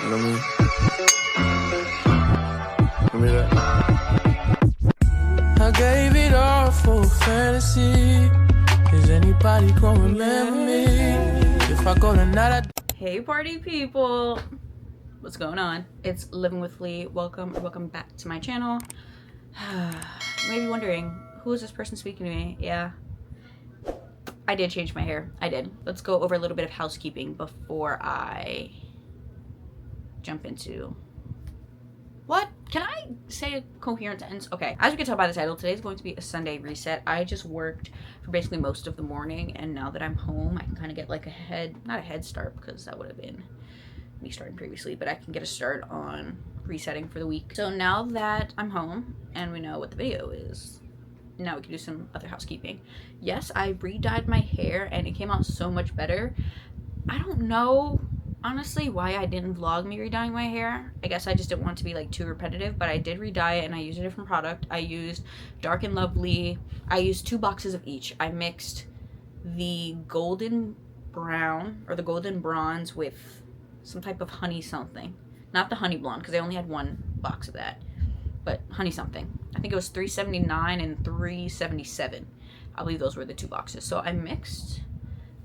know what I mean? Give me that. I gave it all for fantasy. Is anybody gonna remember me? If I go tonight, Hey party people, what's going on? It's Living with Lee. Welcome back to my channel. You may be wondering, who is this person speaking to me? Yeah, I did change my hair. I did. Let's go over a little bit of housekeeping before I jump into what? Can I say a coherent sentence? Okay, as you can tell by the title, today's going to be a Sunday reset. I just worked for basically most of the morning, and now that I'm home, I can kind of get like not a head start, because that would have been me starting previously, but I can get a start on resetting for the week. So now that I'm home and we know what the video is, now we can do some other housekeeping. Yes, I re-dyed my hair and it came out so much better. I don't know honestly why I didn't vlog me re-dyeing my hair. I guess I just didn't want to be like too repetitive, but I did re-dye it and I used a different product. I used Dark and Lovely. I used 2 boxes of each. I mixed the golden brown or the golden bronze with some type of honey something. Not the honey blonde, because I only had 1 box of that, but honey something. I think it was $3.79 and $3.77. I believe those were the 2 boxes. So I mixed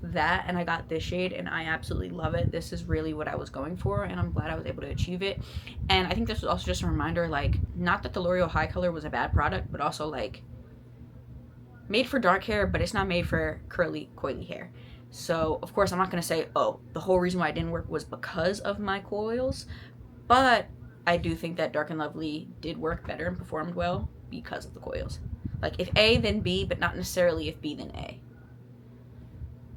that and I got this shade and I absolutely love it. This is really what I was going for and I'm glad I was able to achieve it. And I think this was also just a reminder, like, not that the L'Oreal High Color was a bad product, but also like made for dark hair, but it's not made for curly, coily hair. So of course I'm not going to say, oh, the whole reason why it didn't work was because of my coils, but I do think that Dark and Lovely did work better and performed well because of the coils. Like, if A then B, but not necessarily if B then A,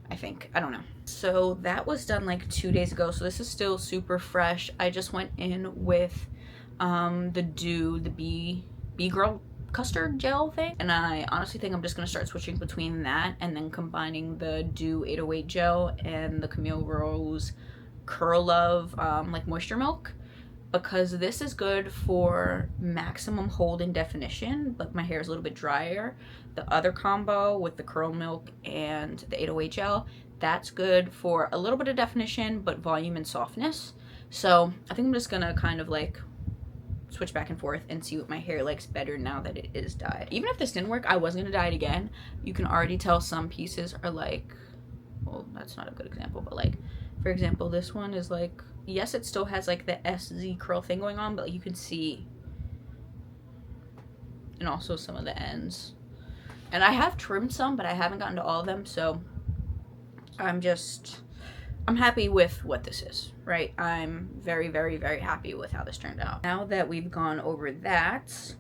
I think. I don't know. So that was done like 2 days ago, so this is still super fresh. I just went in with the B Girl custard gel thing, and I honestly think I'm just gonna start switching between that and then combining the Dew 808 gel and the Camille Rose Curl Love like moisture milk, because this is good for maximum hold and definition, but my hair is a little bit drier. The other combo with the curl milk and the 808 gel, that's good for a little bit of definition but volume and softness. So I think I'm just gonna kind of like switch back and forth and see what my hair likes better now that it is dyed. Even if this didn't work, I was gonna dye it again. You can already tell some pieces are like, well, that's not a good example, but like, for example, this one is like, yes, it still has like the SZ curl thing going on, but like, you can see, and also some of the ends. And I have trimmed some, but I haven't gotten to all of them, so I'm happy with what this is, right? I'm very, very, very happy with how this turned out. Now that we've gone over that,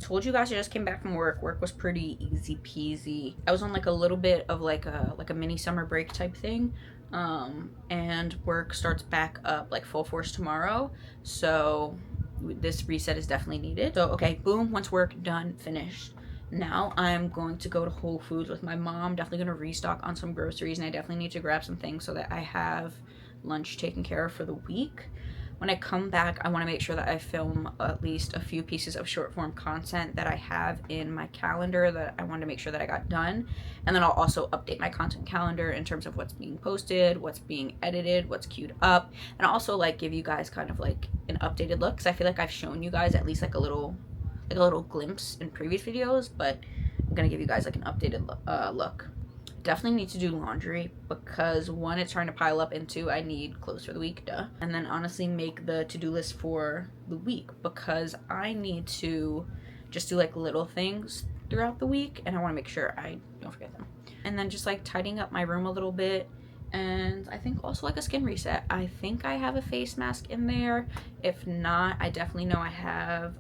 told you guys I just came back from work. Work was pretty easy peasy. I was on like a little bit of like a mini summer break type thing. And work starts back up like full force tomorrow. So this reset is definitely needed. So okay, boom, once work done, finished. Now I'm going to go to Whole Foods with my mom. Definitely going to restock on some groceries, and I definitely need to grab some things so that I have lunch taken care of for the week. When I come back, I want to make sure that I film at least a few pieces of short form content that I have in my calendar that I want to make sure that I got done. And then I'll also update my content calendar in terms of what's being posted, what's being edited, what's queued up. And I'll also like give you guys kind of like an updated look, because I feel like I've shown you guys at least like a little glimpse in previous videos, but I'm going to give you guys like an updated look. Definitely need to do laundry, because 1, it's trying to pile up, and 2, I need clothes for the week, duh. And then honestly make the to-do list for the week, because I need to just do like little things throughout the week, and I want to make sure I don't forget them. And then just like tidying up my room a little bit, and I think also like a skin reset. I think I have a face mask in there. If not, I definitely know I have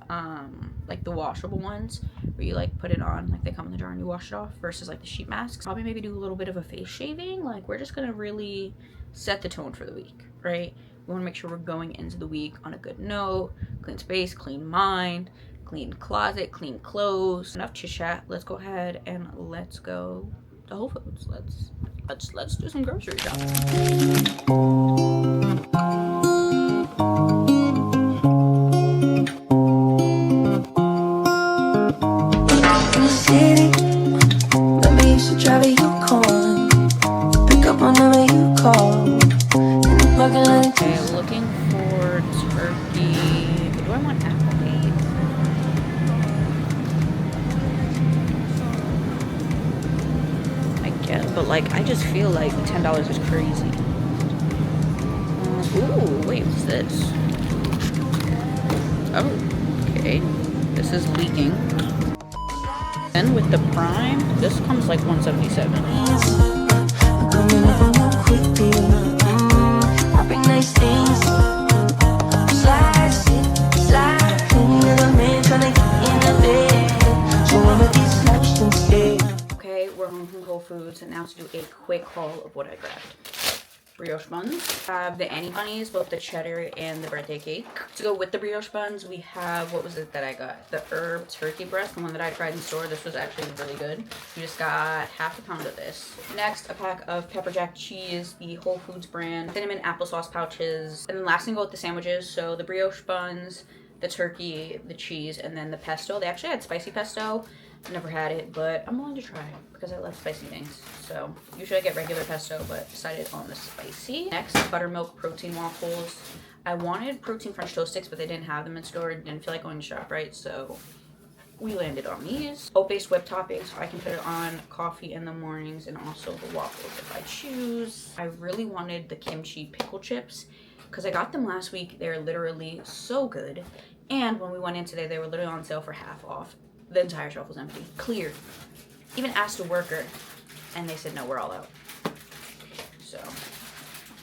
like the washable ones where you like put it on, like they come in the jar and you wash it off, versus like the sheet masks. Probably maybe do a little bit of a face shaving. Like, we're just gonna really set the tone for the week, right? We want to make sure we're going into the week on a good note. Clean space, clean mind, clean closet, clean clothes. Enough chit chat. Let's go ahead and let's go to Whole Foods. Let's do some grocery shopping. Okay, looking for like, I just feel like $10 is crazy. Ooh, wait, what's this? Oh, okay. This is leaking. Then with the Prime, this comes like $177. Okay, we're home from Whole Foods, and now to do a quick haul of what I grabbed. Brioche buns. Have the Annie bunnies, both the cheddar and the birthday cake. To go with the brioche buns, we have, what was it that I got? The herb turkey breast, the one that I tried in store. This was actually really good. We just got half a pound of this. Next, a pack of pepper jack cheese, the Whole Foods brand, cinnamon applesauce pouches. And then last thing, go with the sandwiches. So the brioche buns, the turkey, the cheese, and then the pesto. They actually had spicy pesto. Never had it, but I'm willing to try it because I love spicy things. So usually I get regular pesto, but decided on the spicy. Next, buttermilk protein waffles. I wanted protein French toast sticks, but they didn't have them in store. Didn't feel like going to shop, right? So we landed on these. Oat-based whipped toppings, so I can put it on coffee in the mornings and also the waffles if I choose. I really wanted the kimchi pickle chips because I got them last week. They're literally so good. And when we went in today, they were literally on sale for half off. The entire shelf was empty. Clear. Even asked a worker and they said, no, we're all out. So,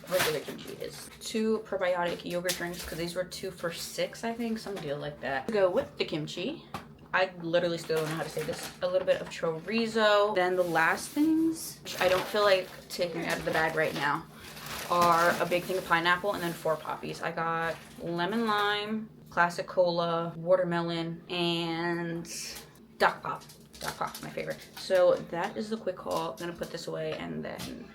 regular kimchi is. 2 probiotic yogurt drinks because these were 2 for $6, I think. Some deal like that. To go with the kimchi, I literally still don't know how to say this. A little bit of chorizo. Then the last things, which I don't feel like taking out of the bag right now, are a big thing of pineapple and then 4 poppies. I got lemon lime, classic cola, watermelon, and Doc Pop. Doc Pop's my favorite. So that is the quick haul. I'm gonna put this away and then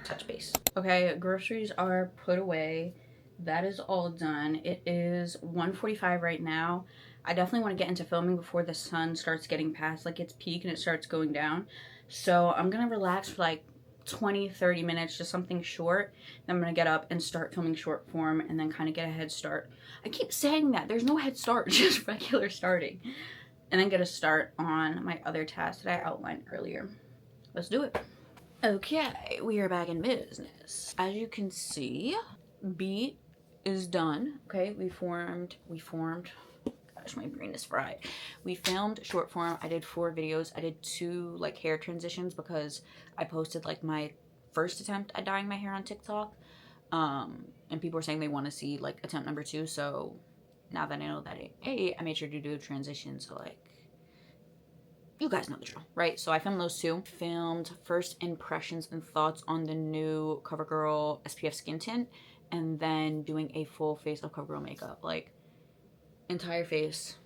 touch base. Okay, groceries are put away. That is all done. It is 1:45 right now. I definitely want to get into filming before the sun starts getting past like its peak and it starts going down. So I'm gonna relax for like 20-30 minutes, just something short. Then I'm gonna get up and start filming short form and then kind of get a head start. I keep saying that there's no head start, just regular starting, and then get a start on my other task that I outlined earlier. Let's do it. Okay, we are back in business. As you can see, beat is done. Okay, we formed gosh, my brain is fried. We filmed short form. I did 4 videos. I did 2 like hair transitions because I posted like my first attempt at dyeing my hair on TikTok. And people were saying they want to see like attempt number 2. So now that I know that I made sure to do a transition. So like, you guys know the drill, right? So I filmed those 2. Filmed first impressions and thoughts on the new CoverGirl SPF skin tint, and then doing a full face of CoverGirl makeup, like entire face,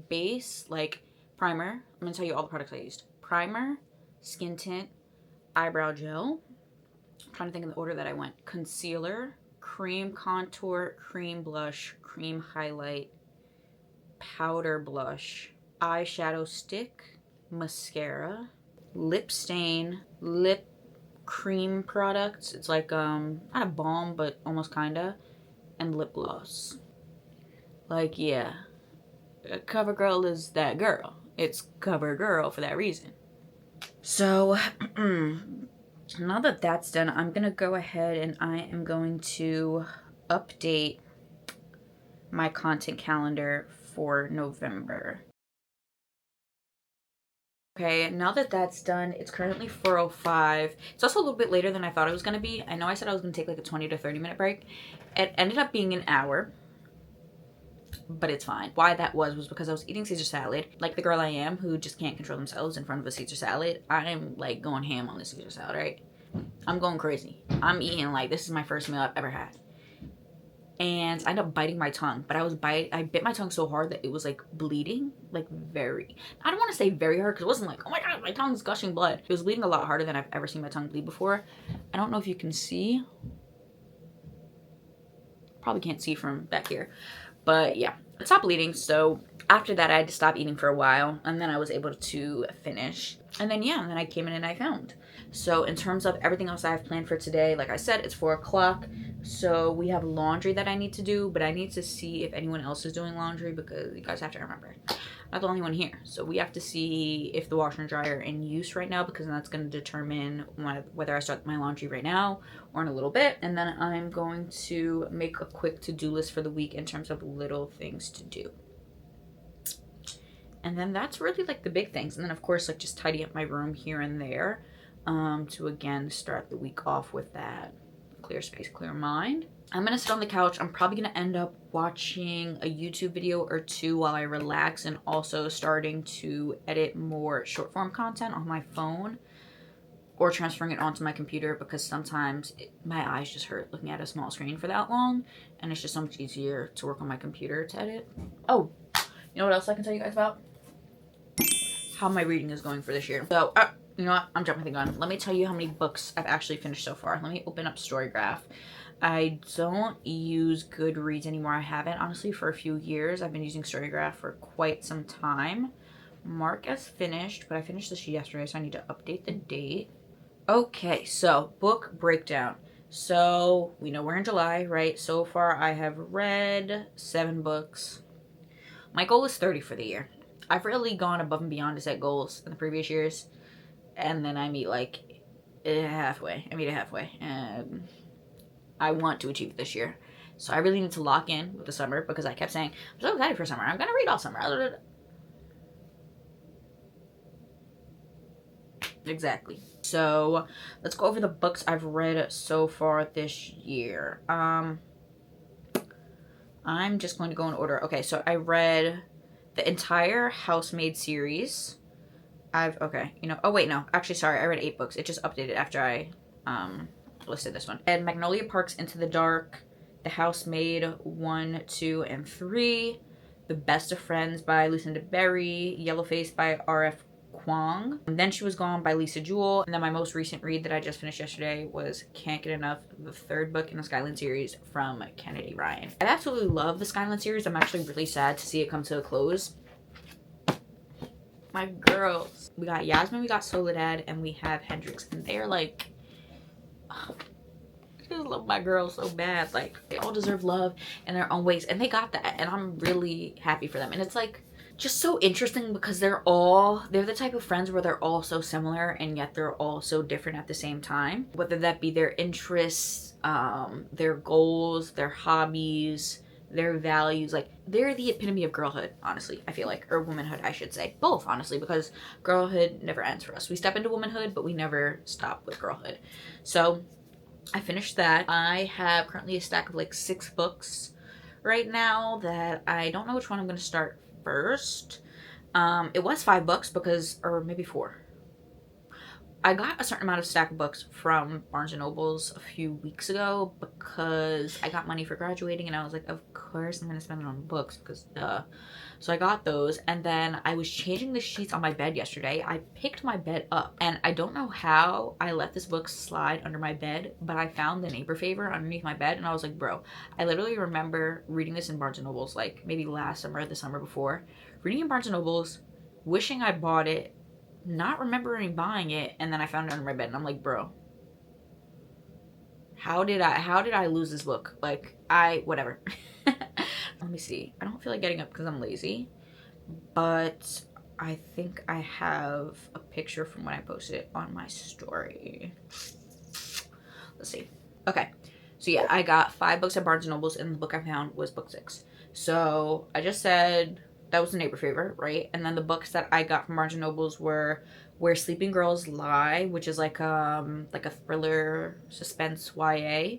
base, like primer. I'm gonna tell you all the products I used. Primer, skin tint, eyebrow gel. I'm trying to think of the order that I went. Concealer, cream contour, cream blush, cream highlight, powder blush, eyeshadow stick, mascara, lip stain, lip cream products. It's like not a balm, but almost kinda, and lip gloss. Like, yeah, CoverGirl is that girl. It's CoverGirl for that reason. So now that that's done, I'm gonna go ahead and I am going to update my content calendar for November. Okay, now that that's done, it's currently 4:05. It's also a little bit later than I thought it was gonna be. I know I said I was gonna take like a 20 to 30 minute break. It ended up being an hour, but it's fine. Why that was because I was eating Caesar salad. Like the girl I am who just can't control themselves in front of a Caesar salad, I'm like going ham on the Caesar salad, right? I'm going crazy. I'm eating like this is my first meal I've ever had. And I ended up biting my tongue, but I bit my tongue so hard that it was like bleeding, like very, I don't want to say very hard because it wasn't like, oh my god, my tongue's gushing blood. It was bleeding a lot harder than I've ever seen my tongue bleed before. I don't know if you can see. Probably can't see from back here. But yeah, it stopped bleeding. So after that, I had to stop eating for a while. And then I was able to finish. And then, yeah, and then I came in and I filmed. So in terms of everything else I have planned for today, like I said, it's 4 o'clock. So we have laundry that I need to do, but I need to see if anyone else is doing laundry, because you guys have to remember, I'm not the only one here. So we have to see if the washer and dryer are in use right now, because that's going to determine whether I start my laundry right now or in a little bit. And then I'm going to make a quick to-do list for the week in terms of little things to do. And then that's really like the big things. And then of course, like just tidy up my room here and there, to again start the week off with that clear space, clear mind. I'm gonna sit on the couch. I'm probably gonna end up watching a YouTube video or two while I relax, and also starting to edit more short form content on my phone or transferring it onto my computer, because sometimes my eyes just hurt looking at a small screen for that long, and it's just so much easier to work on my computer to edit. Oh, you know what else I can tell you guys about? How my reading is going for this year. So, you know what? I'm jumping the gun. Let me tell you how many books I've actually finished so far. Let me open up Storygraph. I don't use Goodreads anymore. I haven't, honestly, for a few years. I've been using Storygraph for quite some time. Mark has finished, but I finished this yesterday, so I need to update the date. Okay, so book breakdown. So, we know we're in July, right? So far, I have read 7 books. My goal is 30 for the year. I've really gone above and beyond to set goals in the previous years, and then I meet like halfway. I meet it halfway, and I want to achieve it this year. So I really need to lock in with the summer, because I kept saying, I'm so excited for summer. I'm gonna read all summer. Exactly. So let's go over the books I've read so far this year. I'm just going to go in order. Okay, so I read the entire Housemaid series. Oh wait, no, actually, sorry, I read 8 books. It just updated after I listed this one. And Magnolia Park's Into the Dark, The Housemaid 1, 2, and 3, The Best of Friends by Lucinda Berry, Yellowface by R.F. Kuang, and Then She Was Gone by Lisa Jewell, and then my most recent read that I just finished yesterday was Can't Get Enough, the 3rd book in the Skyland series from Kennedy Ryan. I absolutely love the Skyland series. I'm actually really sad to see it come to a close. My girls, we got Yasmin, we got Soledad, and we have Hendrix, and they're like, oh, I just love my girls so bad. Like, they all deserve love in their own ways, and they got that, and I'm really happy for them. And it's like just so interesting, because they're the type of friends where they're all so similar, and yet they're all so different at the same time, whether that be their interests, their goals, their hobbies, their values. Like, they're the epitome of girlhood, honestly, I feel like, or womanhood, I should say. Both, honestly, because girlhood never ends for us. We step into womanhood, but we never stop with girlhood. So I finished that. I have currently a stack of like 6 books right now that I don't know which one I'm going to start first. It was 5 books, or maybe 4. I got a certain amount of stack of books from Barnes & Noble's a few weeks ago, because I got money for graduating, and I was like, of course I'm going to spend it on books, because duh. So I got those, and then I was changing the sheets on my bed yesterday. I picked my bed up, and I don't know how I let this book slide under my bed, but I found The Neighbor Favor underneath my bed, and I was like, bro, I literally remember reading this in Barnes & Noble's, like maybe last summer or the summer before, reading in Barnes & Noble's, wishing I bought it, not remembering buying it, and then I found it under my bed, and I'm like, bro, how did I lose this book? Like, whatever. Let me see. I don't feel like getting up because I'm lazy, but I think I have a picture from when I posted it on my story. Let's see. Okay, so yeah, I got 5 books at Barnes & Noble's, and the book I found was book 6. So I just said that was The Neighbor Favor, right? And then the books that I got from Barnes & Noble's were Where Sleeping Girls Lie, which is like a thriller suspense YA.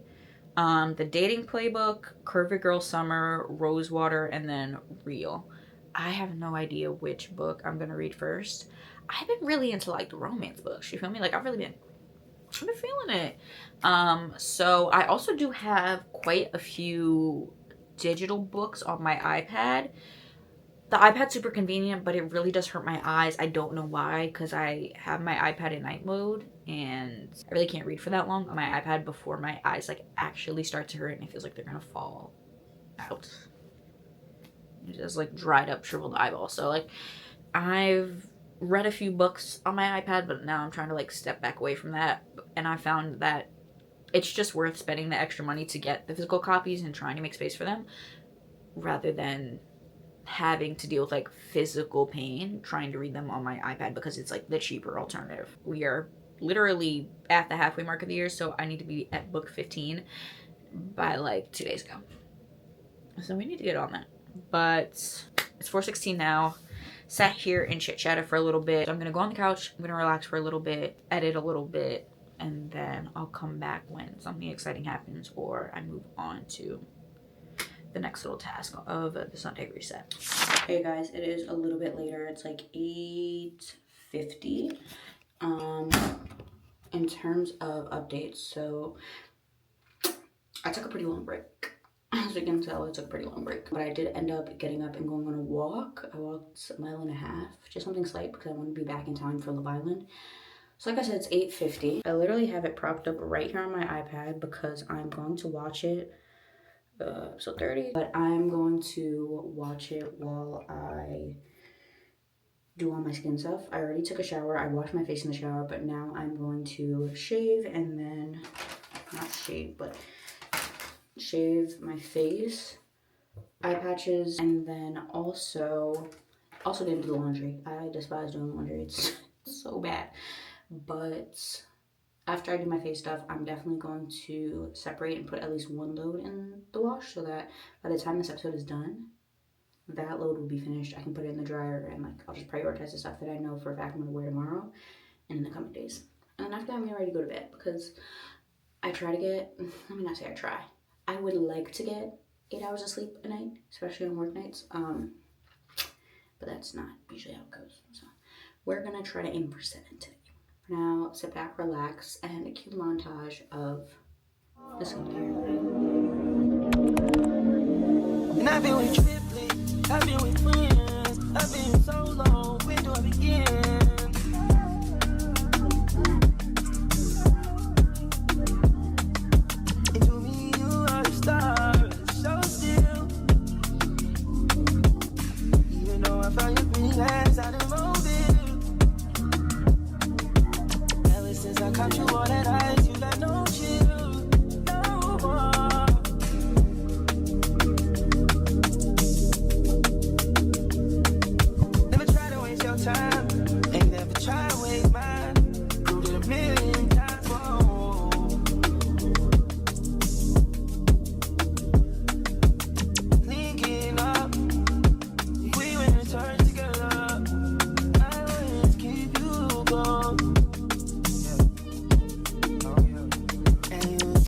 The Dating Playbook, Curvy Girl Summer, Rosewater, and then Real. I have no idea which book I'm gonna read first. I've been really into like the romance books, you feel me? Like, I've been feeling it. So I also do have quite a few digital books on my iPad. The iPad's super convenient, but it really does hurt my eyes. I don't know why, because I have my iPad in night mode, and I really can't read for that long on my iPad before my eyes like actually start to hurt, and it feels like they're gonna fall out. It's just like dried up, shriveled eyeball. So like, I've read a few books on my iPad, but now I'm trying to like step back away from that. And I found that it's just worth spending the extra money to get the physical copies and trying to make space for them rather than having to deal with like physical pain trying to read them on my iPad, because it's like the cheaper alternative. We are literally at the halfway mark of the year, so I need to be at book 15 by like 2 days ago. So we need to get on that. But it's 4:16 now. Sat here and chit-chatted for a little bit. I'm gonna go on the couch, I'm gonna relax for a little bit, edit a little bit, and then I'll come back when something exciting happens or I move on to the next little task of the Sunday reset. Hey guys, it is a little bit later. It's like 8:50. In terms of updates, so I took a pretty long break. As you can tell, I took a pretty long break. But I did end up getting up and going on a walk. I walked a mile and a half, just something slight because I want to be back in time for Love Island. So like I said, it's 8:50. I literally have it propped up right here on my iPad because I'm going to watch it, episode 30. But I'm going to watch it while I do all my skin stuff. I already took a shower. I washed my face in the shower, but now I'm going to shave and then, not shave, but shave my face, eye patches, and then also didn't do the laundry. I despise doing laundry. It's so bad. But after I do my face stuff, I'm definitely going to separate and put at least one load in the wash so that by the time this episode is done, that load will be finished. I can put it in the dryer and like I'll just prioritize the stuff that I know for a fact I'm gonna wear tomorrow and in the coming days. And then after that, I'm getting ready to go to bed because I try to get, let me not say I try. I would like to get 8 hours of sleep a night, especially on work nights. But that's not usually how it goes. So we're gonna try to aim for 7 today. Now sit back, relax, and a cute montage of the skincare. And I've been with you